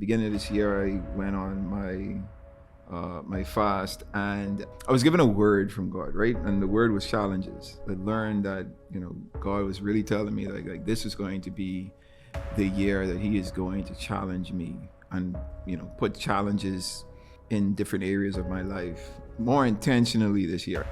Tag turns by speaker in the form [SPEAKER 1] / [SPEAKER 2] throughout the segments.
[SPEAKER 1] beginning of this year, I went on my fast, and I was given a word from God, right? And the word was challenges. I learned that God was really telling me like this is going to be the year that He is going to challenge me and put challenges in different areas of my life more intentionally this year.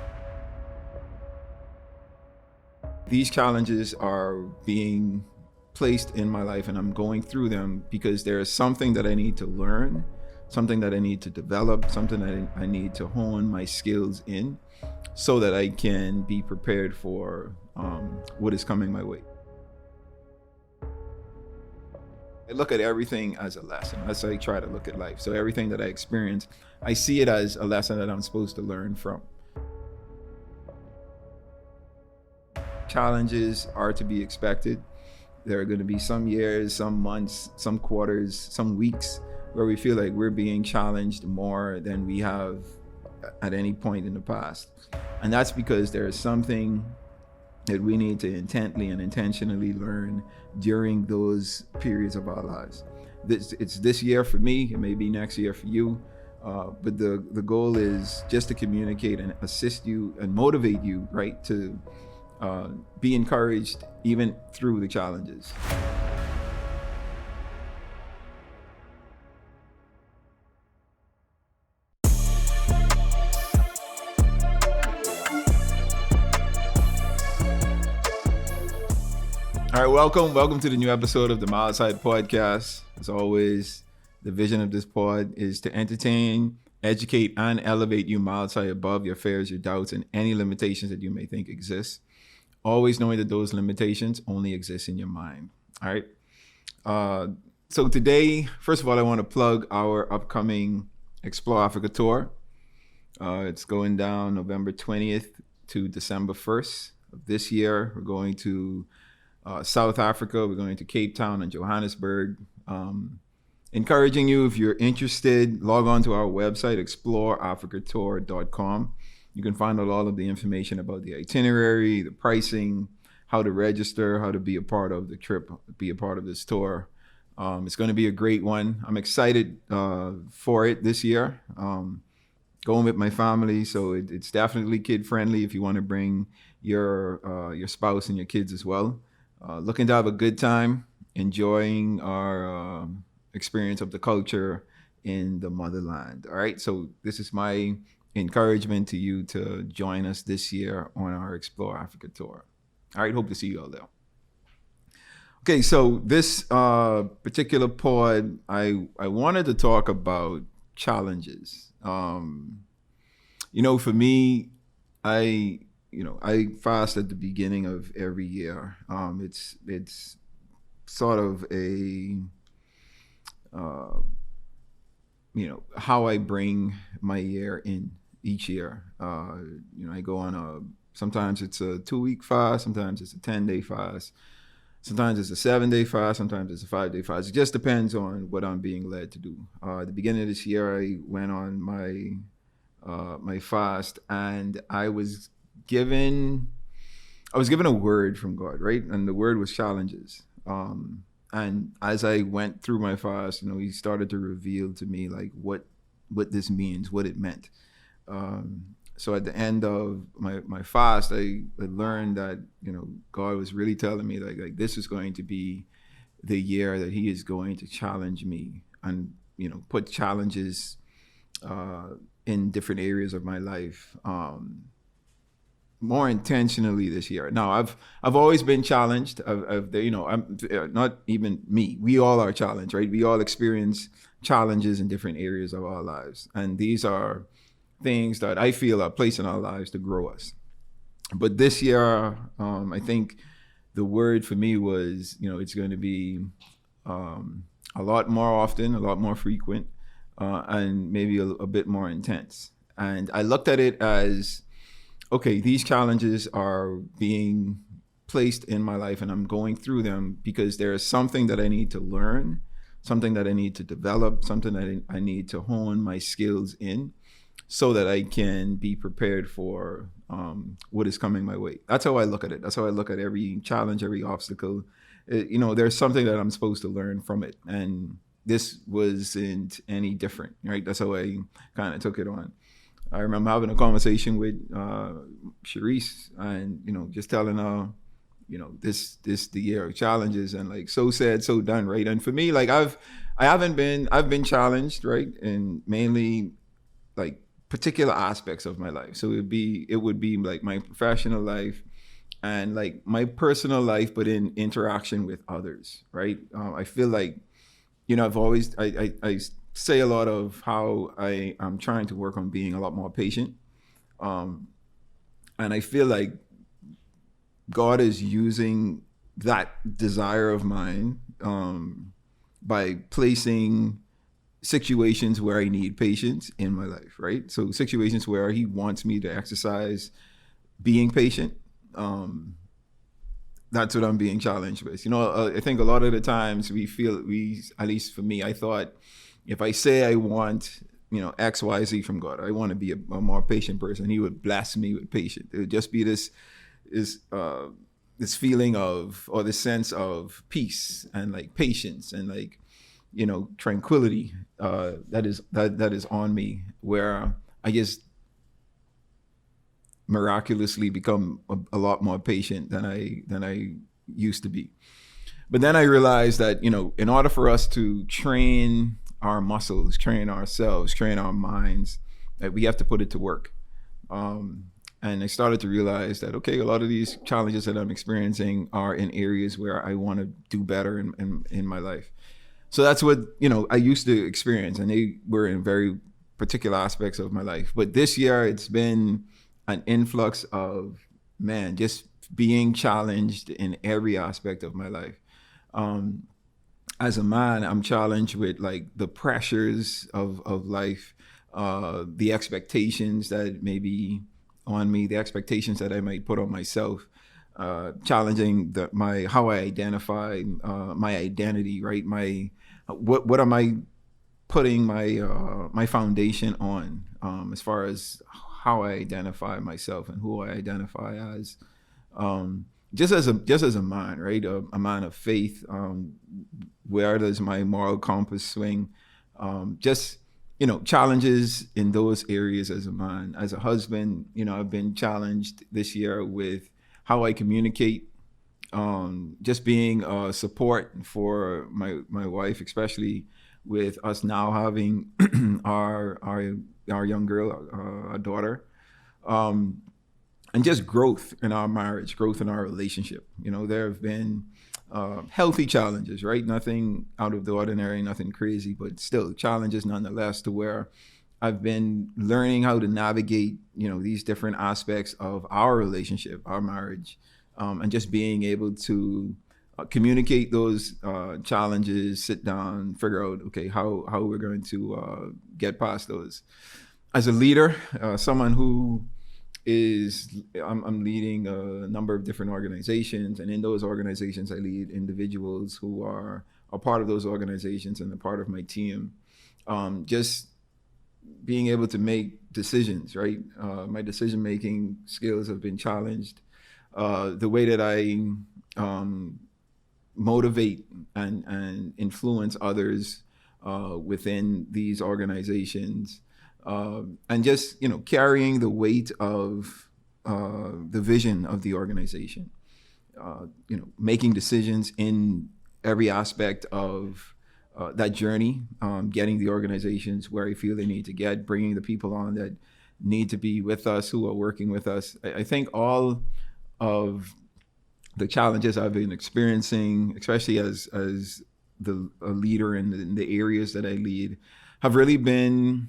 [SPEAKER 1] These challenges are being placed in my life, and I'm going through them because there is something that I need to learn, something that I need to develop, something that I need to hone my skills in so that I can be prepared for what is coming my way. I look at everything as a lesson. That's how I try to look at life. So everything that I experience, I see it as a lesson that I'm supposed to learn from. Challenges are to be expected. There are going to be some years, some months, some quarters, some weeks where we feel like we're being challenged more than we have at any point in the past. And that's because there is something that we need to intently and intentionally learn during those periods of our lives. It's this year for me, it may be next year for you, but the goal is just to communicate and assist you and motivate you, right, to be encouraged even through the challenges. All right, welcome to the new episode of the Myles podcast. As always, the vision of this pod is to entertain, educate, and elevate you miles high above your fears, your doubts, and any limitations that you may think exist. Always knowing that those limitations only exist in your mind. All right. So today, first of all, I want to plug our upcoming Explore Africa tour. It's going down November 20th to December 1st of this year. We're going to South Africa. We're going to Cape Town and Johannesburg. Encouraging you, if you're interested, log on to our website, exploreafricatour.com. You can find out all of the information about the itinerary, the pricing, how to register, how to be a part of the trip, be a part of this tour. It's going to be a great one. I'm excited for it this year. Going with my family, so it's definitely kid friendly if you want to bring your spouse and your kids as well. Looking to have a good time, enjoying our experience of the culture in the motherland. All right, so this is my encouragement to you to join us this year on our Explore Africa tour. All right, hope to see you all there. Okay, so this particular pod, I wanted to talk about challenges. For me, I fast at the beginning of every year. It's sort of a how I bring my year in each year. I go on sometimes it's a 2-week fast, sometimes it's a 10-day fast, sometimes it's a 7-day fast, sometimes it's a 5-day fast. It just depends on what I'm being led to do. At the beginning of this year, I went on my fast, and I was given a word from God, right? And the word was challenges. And as I went through my fast, He started to reveal to me like what this means, what it meant. So at the end of my fast, I learned that God was really telling me like this is going to be the year that He is going to challenge me and put challenges in different areas of my life more intentionally this year. Now, I've always been challenged. I'm not even me. We all are challenged, right? We all experience challenges in different areas of our lives, and these are things that I feel are placed in our lives to grow us. But this year, I think the word for me was, it's going to be a lot more often, a lot more frequent, and maybe a bit more intense. And I looked at it as, okay, these challenges are being placed in my life, and I'm going through them because there is something that I need to learn, something that I need to develop, something that I need to hone my skills in so that I can be prepared for what is coming my way. That's how I look at it. That's how I look at every challenge, every obstacle. There's something that I'm supposed to learn from it. And this wasn't any different, right? That's how I kind of took it on. I remember having a conversation with Sharice, and just telling her, this the year of challenges, and like, so said, so done, right? And for me, like, I've been challenged, right, and mainly like particular aspects of my life. So it would be like my professional life and like my personal life, but in interaction with others, right? I feel like, I've always I say a lot of how I'm trying to work on being a lot more patient, um, and I feel like God is using that desire of mine, by placing situations where I need patience in my life, right? So situations where He wants me to exercise being patient. That's what I'm being challenged with. I think a lot of the times at least for me, I thought, if I say I want, X, Y, Z from God, I want to be a more patient person, He would bless me with patience. It would just be this this feeling of, or this sense of peace and like patience and like, tranquility, that is on me, where I just miraculously become a lot more patient than I used to be. But then I realized that, in order for us to train our muscles, train ourselves, train our minds, that we have to put it to work. And I started to realize that, okay, a lot of these challenges that I'm experiencing are in areas where I want to do better in my life. So that's what, I used to experience, and they were in very particular aspects of my life. But this year, it's been an influx of, man, just being challenged in every aspect of my life. As a man, I'm challenged with like the pressures of life, the expectations that may be on me, the expectations that I might put on myself, challenging how I identify my identity, right? What am I putting my foundation on, as far as how I identify myself and who I identify as, just as a man, right? A man of faith. Where does my moral compass swing? Just challenges in those areas as a man, as a husband. I've been challenged this year with how I communicate. Just being a support for my wife, especially with us now having our young girl, our daughter, and just growth in our marriage, growth in our relationship. There have been healthy challenges, right? Nothing out of the ordinary, nothing crazy, but still challenges nonetheless, to where I've been learning how to navigate, these different aspects of our relationship, our marriage, and just being able to communicate those challenges, sit down, figure out, okay, how we're going to get past those. As a leader, someone who I'm leading a number of different organizations, and in those organizations, I lead individuals who are a part of those organizations and a part of my team. Just being able to make decisions, right? My decision-making skills have been challenged. The way that I motivate and influence others within these organizations, and just carrying the weight of the vision of the organization, making decisions in every aspect of that journey, getting the organizations where I feel they need to get, bringing the people on that need to be with us, who are working with us. I think all of the challenges I've been experiencing, especially as a leader in the areas that I lead, have really been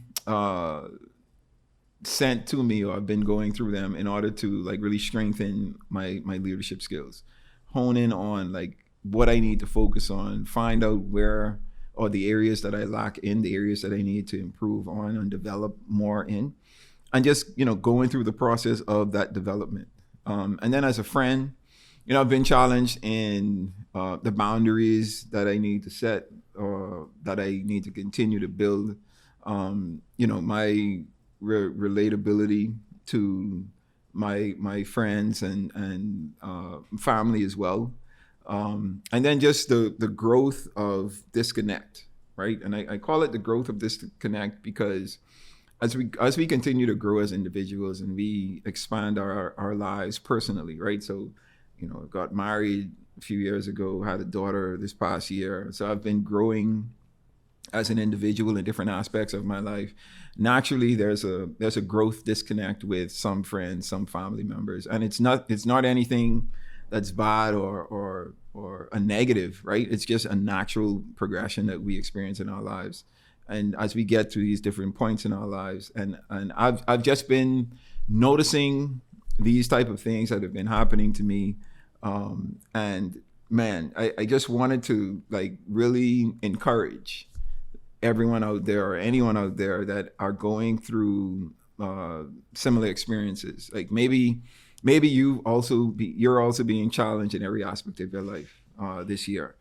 [SPEAKER 1] sent to me, or I've been going through them in order to like really strengthen my leadership skills, hone in on like what I need to focus on, find out where or the areas that I lack in, the areas that I need to improve on and develop more in, and just going through the process of that development. And then as a friend, I've been challenged in the boundaries that I need to set, or that I need to continue to build. My relatability to my friends and family as well. And then just the growth of disconnect, right? And I call it the growth of disconnect because as we continue to grow as individuals and we expand our lives personally, right? So, got married a few years ago, had a daughter this past year. So I've been growing as an individual in different aspects of my life. Naturally, there's a growth disconnect with some friends, some family members, and it's not anything that's bad or a negative, right? It's just a natural progression that we experience in our lives. And as we get to these different points in our lives, and I've just been noticing these type of things that have been happening to me, and man, I just wanted to like really encourage everyone out there or anyone out there that are going through similar experiences. Like maybe you're also being challenged in every aspect of your life this year.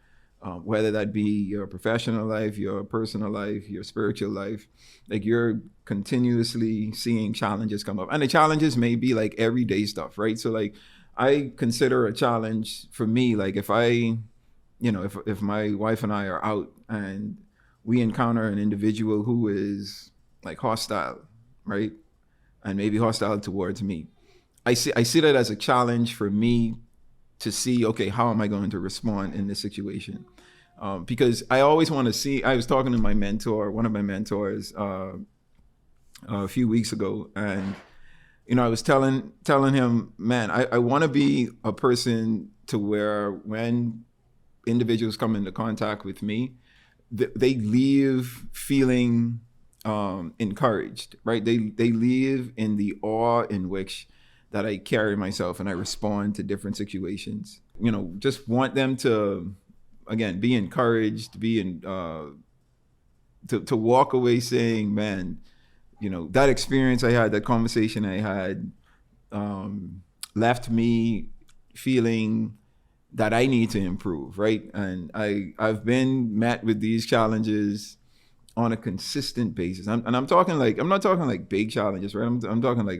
[SPEAKER 1] Whether that be your professional life, your personal life, your spiritual life, like you're continuously seeing challenges come up. And the challenges may be like everyday stuff, right? So like I consider a challenge for me, like if if my wife and I are out and we encounter an individual who is like hostile, right? And maybe hostile towards me. I see that as a challenge for me to see, okay, how am I going to respond in this situation? Because I always want to see, I was talking to my mentor, one of my mentors a few weeks ago, and, I was telling him, man, I want to be a person to where when individuals come into contact with me, they leave feeling encouraged, right? They leave in the awe in which that I carry myself and I respond to different situations. Just want them to, again, be encouraged, to walk away saying, man, that experience I had, that conversation I had, left me feeling that I need to improve, right? And I've been met with these challenges on a consistent basis. I'm not talking like big challenges, right? I'm talking like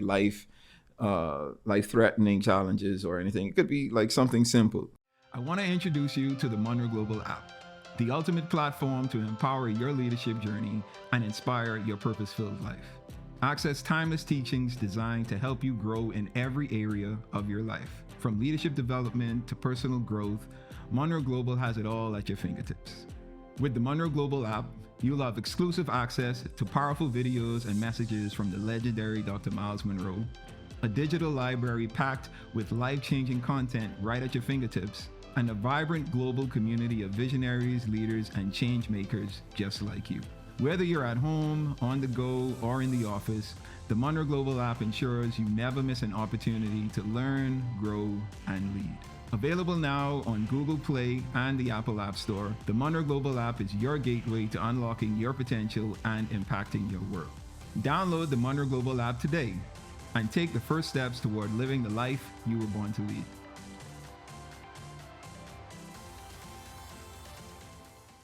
[SPEAKER 1] life-threatening challenges or anything. It could be like something simple. I want to introduce you to the Monroe Global app, the ultimate platform to empower your leadership journey and inspire your purpose-filled life. Access timeless teachings designed to help you grow in every area of your life. From leadership development to personal growth, Monroe Global has it all at your fingertips. With the Monroe Global app, you'll have exclusive access to powerful videos and messages from the legendary Dr. Myles Monroe, a digital library packed with life-changing content right at your fingertips, and a vibrant global community of visionaries, leaders, and change makers just like you. Whether you're at home, on the go, or in the office, the Monroe Global app ensures you never miss an opportunity to learn, grow, and lead. Available now on Google Play and the Apple App Store, the Monroe Global app is your gateway to unlocking your potential and impacting your world. Download the Monroe Global app today and take the first steps toward living the life you were born to lead.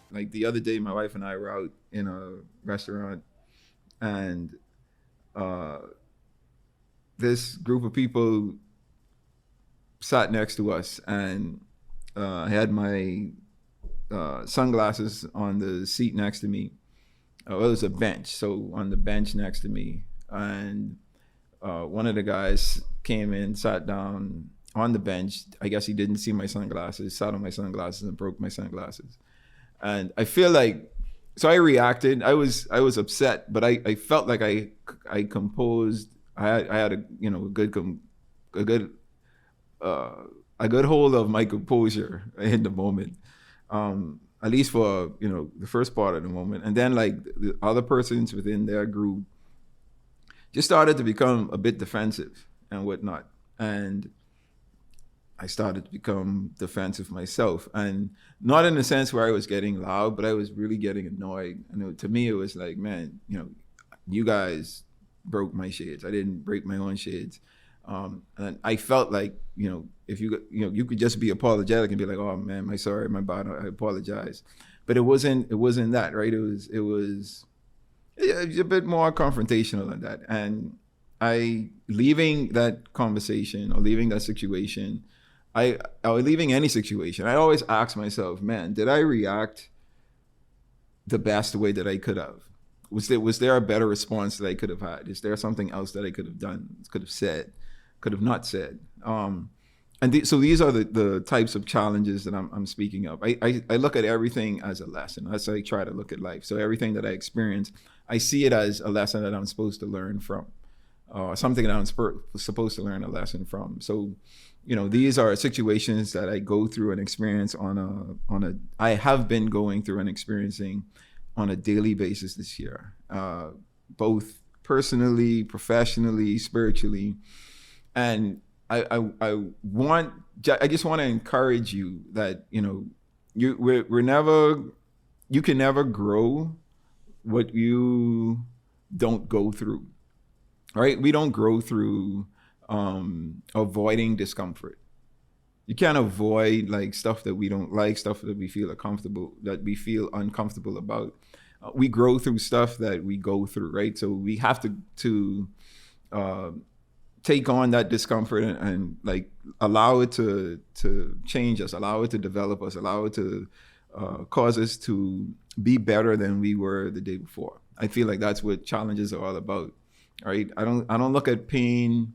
[SPEAKER 1] Like the other day, my wife and I were out in a restaurant, and this group of people sat next to us, and I had my sunglasses on the seat next to me. It was a bench, so on the bench next to me, and one of the guys came in, sat down on the bench. I guess he didn't see my sunglasses, sat on my sunglasses and broke my sunglasses. And I feel like, so I reacted. I was upset, but I felt like I composed. I had a good hold of my composure in the moment, at least for the first part of the moment. And then like the other persons within their group just started to become a bit defensive and whatnot, and I started to become defensive myself, and not in the sense where I was getting loud, but I was really getting annoyed. And to me, it was like, man, you guys broke my shades. I didn't break my own shades. And I felt like, if you could just be apologetic and be like, oh man, my bad, I apologize. But it wasn't that, right? It was a bit more confrontational than that. And leaving that conversation or leaving that situation, or leaving any situation, I always ask myself, man, did I react the best way that I could have? Was there a better response that I could have had? Is there something else that I could have done, could have said, could have not said? So these are the types of challenges that I'm speaking of. I look at everything as a lesson. That's how I try to look at life. So everything that I experience, I see it as a lesson that I'm supposed to learn from, something that I'm supposed to learn a lesson from. So, these are situations that I go through and experience I have been going through and experiencing on a daily basis this year, both personally, professionally, spiritually. And I just want to encourage you that, you can never grow what you don't go through, right? We don't grow through avoiding discomfort. You can't avoid like stuff that we don't like, stuff that we feel uncomfortable about. We grow through stuff that we go through, right? So we have to take on that discomfort and like allow it to change us, allow it to develop us, allow it to cause us to be better than we were the day before. I feel like that's what challenges are all about, right? I don't look at pain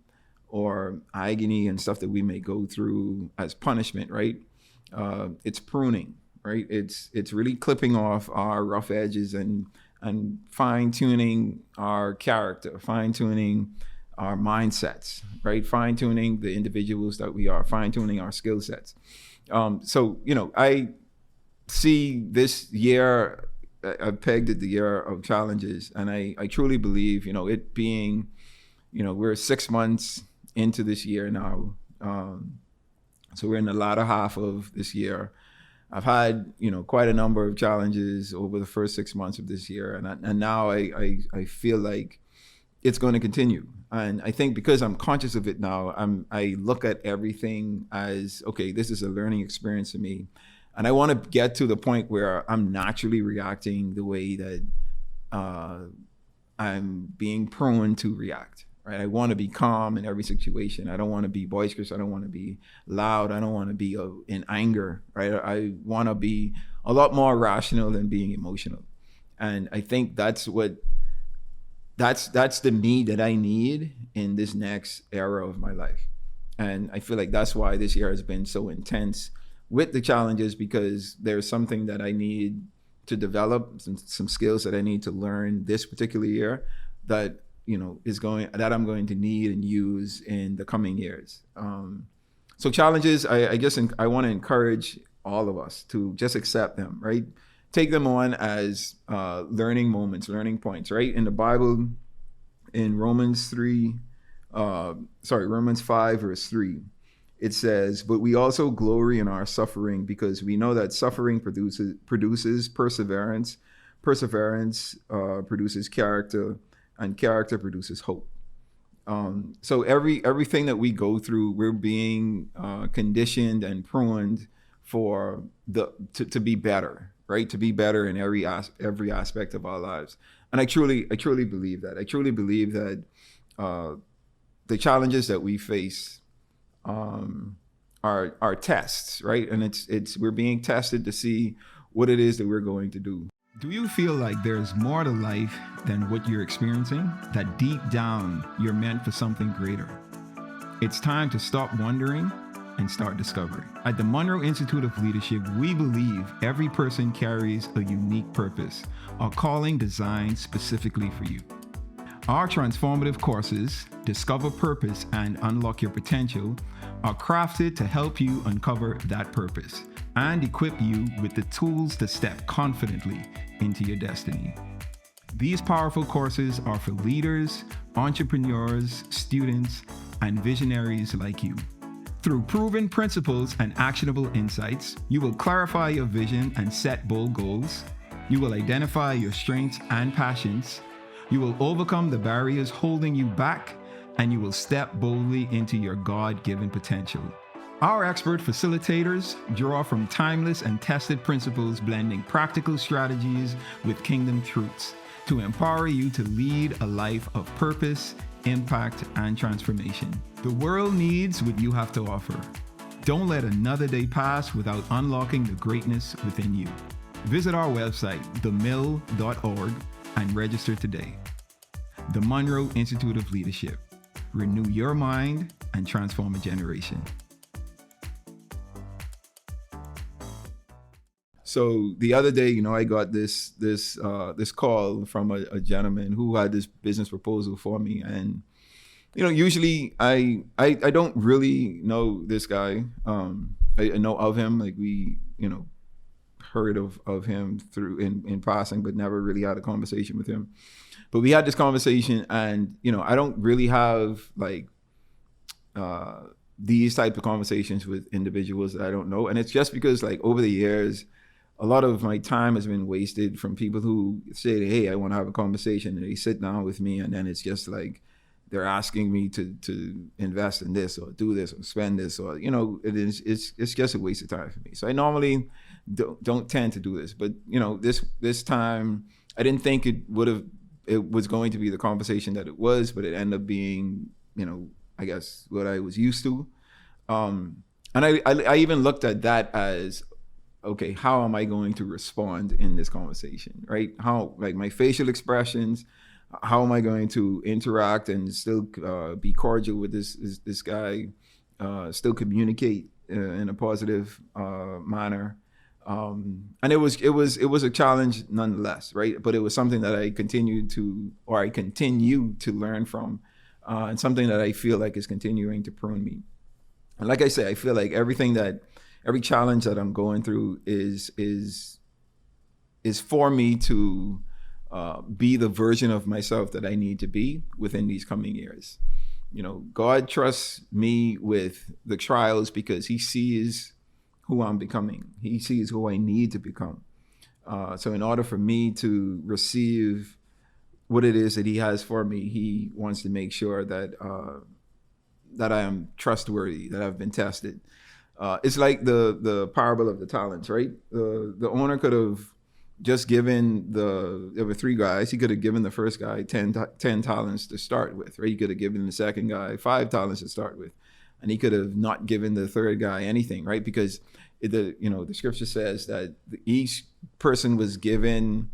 [SPEAKER 1] or agony and stuff that we may go through as punishment, right? It's pruning, right? It's really clipping off our rough edges and fine-tuning our character, fine-tuning our mindsets, right? Fine-tuning the individuals that we are, fine-tuning our skill sets. So, I see this year, I pegged it the year of challenges, and I truly believe, it being, we're 6 months into this year now. So we're in the latter half of this year. I've had, quite a number of challenges over the first 6 months of this year. And now I feel like it's going to continue. And I think because I'm conscious of it now, I look at everything as, okay, this is a learning experience for me. And I want to get to the point where I'm naturally reacting the way that I'm being prone to react. Right? I want to be calm in every situation. I don't want to be boisterous. I don't want to be loud. I don't want to be in anger. Right? I want to be a lot more rational than being emotional. And I think that's the me that I need in this next era of my life. And I feel like that's why this year has been so intense with the challenges, because there's something that I need to develop, some skills that I need to learn this particular year that I'm going to need and use in the coming years. So challenges, I guess I want to encourage all of us to just accept them, right? Take them on as learning moments, learning points, right? In the Bible, in Romans 5 verse 3, it says, "But we also glory in our suffering, because we know that suffering produces perseverance, perseverance produces character, and character produces hope." So everything that we go through, we're being conditioned and pruned for to be better, right? To be better in every aspect of our lives. And I truly believe that. I truly believe that the challenges that we face are tests, right? And we're being tested to see what it is that we're going to do. Do you feel like there's more to life than what you're experiencing? That deep down, you're meant for something greater? It's time to stop wondering and start discovering. At the Monroe Institute of Leadership, we believe every person carries a unique purpose, a calling designed specifically for you. Our transformative courses, Discover Purpose and Unlock Your Potential, are crafted to help you uncover that purpose and equip you with the tools to step confidently into your destiny. These powerful courses are for leaders, entrepreneurs, students, and visionaries like you. Through proven principles and actionable insights, you will clarify your vision and set bold goals. You will identify your strengths and passions. You will overcome the barriers holding you back, and you will step boldly into your God-given potential. Our expert facilitators draw from timeless and tested principles, blending practical strategies with kingdom truths to empower you to lead a life of purpose, impact, and transformation. The world needs what you have to offer. Don't let another day pass without unlocking the greatness within you. Visit our website, themill.org, and register today. The Monroe Institute of Leadership. Renew your mind and transform a generation. So the other day, I got this call from a gentleman who had this business proposal for me, and usually I don't really know this guy. I know of him, like we heard of him through in passing, but never really had a conversation with him. But we had this conversation, and I don't really have like these type of conversations with individuals that I don't know, and it's just because like over the years, a lot of my time has been wasted from people who say, "Hey, I want to have a conversation," and they sit down with me, and then it's just like they're asking me to invest in this or do this or spend this, or it's just a waste of time for me. So I normally don't tend to do this, but this time I didn't think it was going to be the conversation that it was, but it ended up being I guess what I was used to, and I even looked at that as, okay, how am I going to respond in this conversation, right? How, like, my facial expressions, how am I going to interact and still be cordial with this guy, still communicate in a positive manner, and it was a challenge nonetheless, right? But it was something that I continue to learn from, and something that I feel like is continuing to prune me. And like I say, I feel like every challenge that I'm going through is for me to be the version of myself that I need to be within these coming years. God trusts me with the trials because he sees who I'm becoming. He sees who I need to become. So in order for me to receive what it is that he has for me, he wants to make sure that I am trustworthy, that I've been tested. It's like the parable of the talents, right? The owner could have just given there were 3 guys. He could have given the first guy 10 talents to start with, right? He could have given the second guy 5 talents to start with. And he could have not given the third guy anything, right? Because the scripture says that each person was given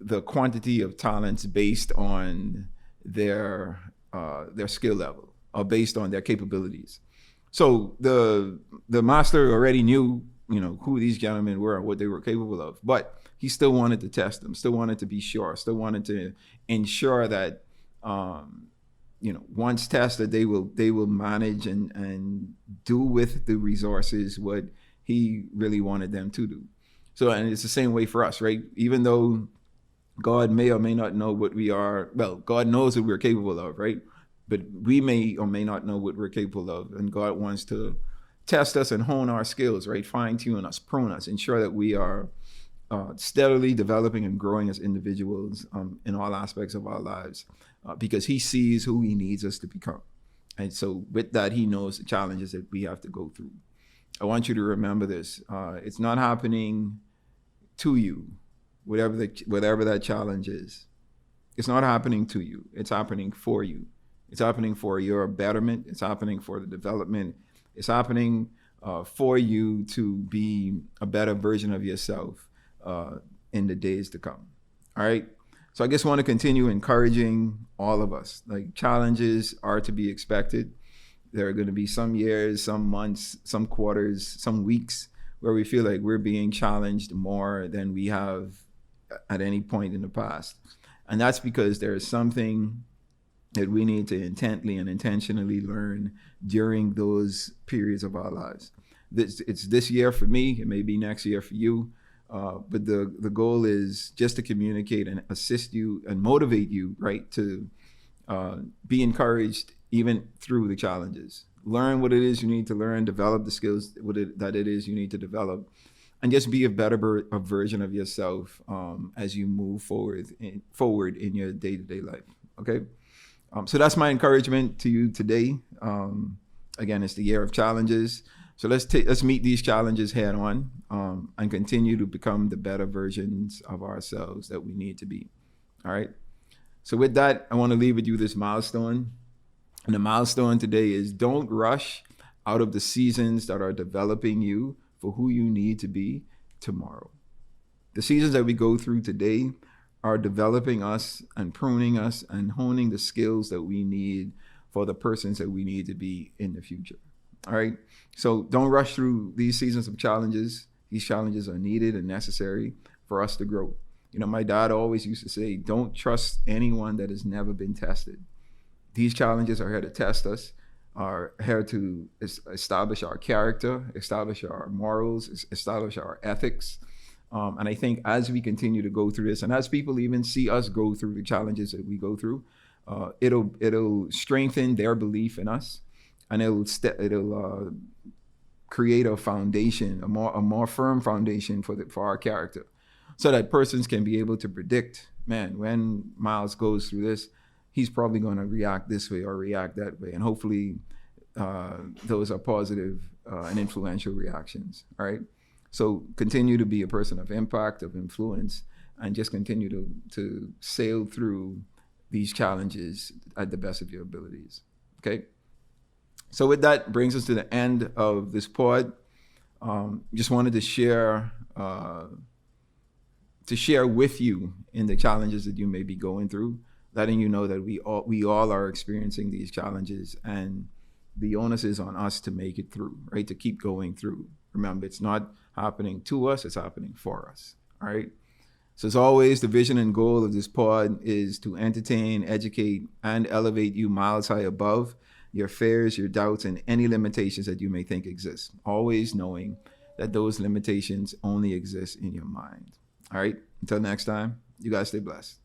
[SPEAKER 1] the quantity of talents based on their skill level, or based on their capabilities. So the master already knew, who these gentlemen were and what they were capable of, but he still wanted to test them, still wanted to be sure, still wanted to ensure that, once tested, they will manage and do with the resources what he really wanted them to do. So, and it's the same way for us, right? Even though God may or may not know what we are, well, God knows what we're capable of, right? But we may or may not know what we're capable of. And God wants to test us and hone our skills, right? Fine tune us, prune us, ensure that we are steadily developing and growing as individuals in all aspects of our lives, because he sees who he needs us to become. And so with that, he knows the challenges that we have to go through. I want you to remember this. It's not happening to you, whatever that challenge is. It's not happening to you. It's happening for you. It's happening for your betterment. It's happening for the development. It's happening for you to be a better version of yourself in the days to come. All right. So I just want to continue encouraging all of us. Like, challenges are to be expected. There are going to be some years, some months, some quarters, some weeks where we feel like we're being challenged more than we have at any point in the past. And that's because there is something that we need to intently and intentionally learn during those periods of our lives. It's this year for me, it may be next year for you, but the goal is just to communicate and assist you and motivate you, right, to be encouraged even through the challenges. Learn what it is you need to learn, develop the skills that it is you need to develop, and just be a better version of yourself as you move forward in your day-to-day life, okay? So that's my encouragement to you today. Again, it's the year of challenges. So let's meet these challenges head on and continue to become the better versions of ourselves that we need to be. All right. So with that, I want to leave with you this milestone. And the milestone today is: don't rush out of the seasons that are developing you for who you need to be tomorrow. The seasons that we go through today are developing us and pruning us and honing the skills that we need for the persons that we need to be in the future. All right. So don't rush through these seasons of challenges. These challenges are needed and necessary for us to grow. You know, my dad always used to say, don't trust anyone that has never been tested. These challenges are here to test us, are here to establish our character, establish our morals, establish our ethics. And I think as we continue to go through this, and as people even see us go through the challenges that we go through, it'll strengthen their belief in us, and it'll create a foundation, a more firm foundation for our character, so that persons can be able to predict, man, when Myles goes through this, he's probably going to react this way or react that way, and hopefully those are positive and influential reactions. All right. So continue to be a person of impact, of influence, and just continue to sail through these challenges at the best of your abilities. Okay. So with that brings us to the end of this pod. Just wanted to share with you in the challenges that you may be going through, letting you know that we all are experiencing these challenges, and the onus is on us to make it through, right? To keep going through. Remember, it's not happening to us, it's happening for us. All right. So as always, the vision and goal of this pod is to entertain, educate, and elevate you miles high above your fears, your doubts, and any limitations that you may think exist. Always knowing that those limitations only exist in your mind. All right. Until next time, you guys stay blessed.